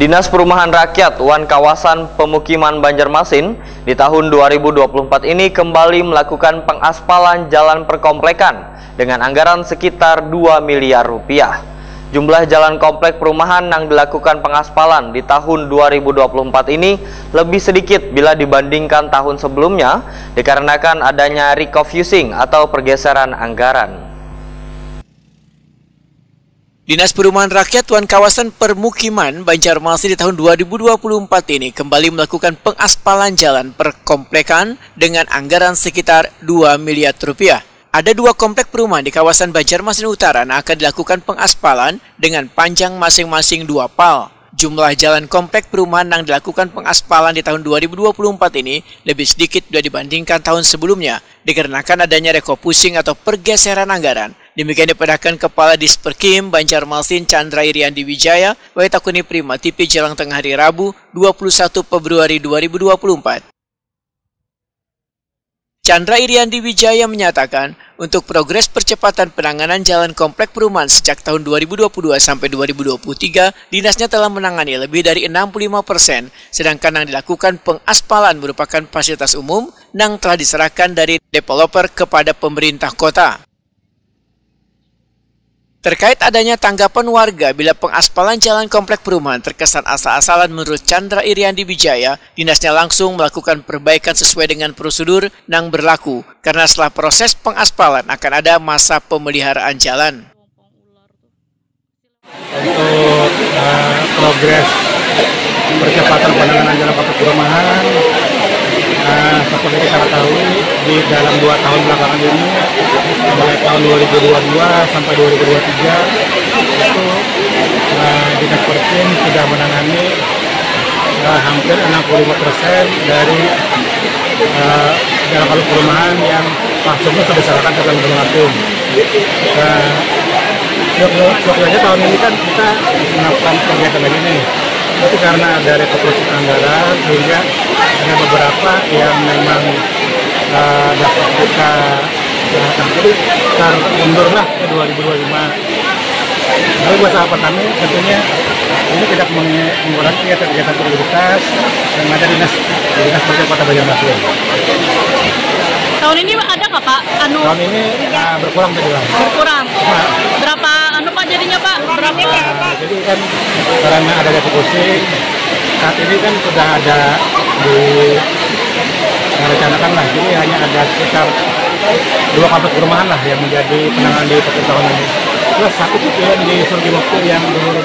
Dinas Perumahan Rakyat Wan Kawasan Pemukiman Banjarmasin di tahun 2024 ini kembali melakukan pengaspalan jalan perkomplekan dengan anggaran sekitar 2 miliar rupiah. Jumlah jalan komplek perumahan yang dilakukan pengaspalan di tahun 2024 ini lebih sedikit bila dibandingkan tahun sebelumnya dikarenakan adanya refocusing atau pergeseran anggaran. Dinas Perumahan Rakyat Wan Kawasan Permukiman Banjarmasin di tahun 2024 ini kembali melakukan pengaspalan jalan perkomplekan dengan anggaran sekitar 2 miliar rupiah. Ada 2 komplek perumahan di kawasan Banjarmasin Utara yang akan dilakukan pengaspalan dengan panjang masing-masing 2 pal. Jumlah jalan komplek perumahan yang dilakukan pengaspalan di tahun 2024 ini lebih sedikit bila dibandingkan tahun sebelumnya dikarenakan adanya refocusing atau pergeseran anggaran. Demikian dipadahkan Kepala Disperkim Banjarmasin Chandra Iriandi Wijaya, Waitakuni Prima TV jelang tengah hari Rabu 21 Februari 2024. Chandra Iriandi Wijaya menyatakan, untuk progres percepatan penanganan jalan komplek perumahan sejak tahun 2022 sampai 2023, dinasnya telah menangani lebih dari 65%, sedangkan yang dilakukan pengaspalan merupakan fasilitas umum yang telah diserahkan dari developer kepada pemerintah kota. Terkait adanya tanggapan warga bila pengaspalan jalan komplek perumahan terkesan asal-asalan, menurut Chandra Iriandi Wijaya, dinasnya langsung melakukan perbaikan sesuai dengan prosedur yang berlaku, karena setelah proses pengaspalan akan ada masa pemeliharaan jalan. Untuk progres percepatan penanganan jalan komplek perumahan, seperti kita ketahui di dalam 2 tahun belakangan ini, mulai tahun 2022 sampai 2023 itu Dinas Perkim sudah menangani hampir 65% dari jalan komplek perumahan yang maksudnya sudah diserahkan ke masing-masing. Sebenarnya tahun ini kan kita melakukan kegiatan lagi nih, tapi karena ada refocusing anggaran sehingga ada beberapa yang memang dapat kita jadi terundurlah ke 2025. Tapi buat sahabat kami tentunya ini tidak mengurangi kegiatan prioritas yang ada Dinas Pertanian Kota Banjarmasin. Tahun ini ada nggak Pak? Tahun ini berkurang tadi lah. Berkurang. Berapa Pak jadinya Pak? Berapa? Jadi kan karena ada refocusing, saat ini kan sudah ada direncanakan lah, jadi hanya ada sekitar 2 komplek perumahan lah yang menjadi penanganan di tahun ini. Plus 1 itu yang di Surgi Mukti yang dulu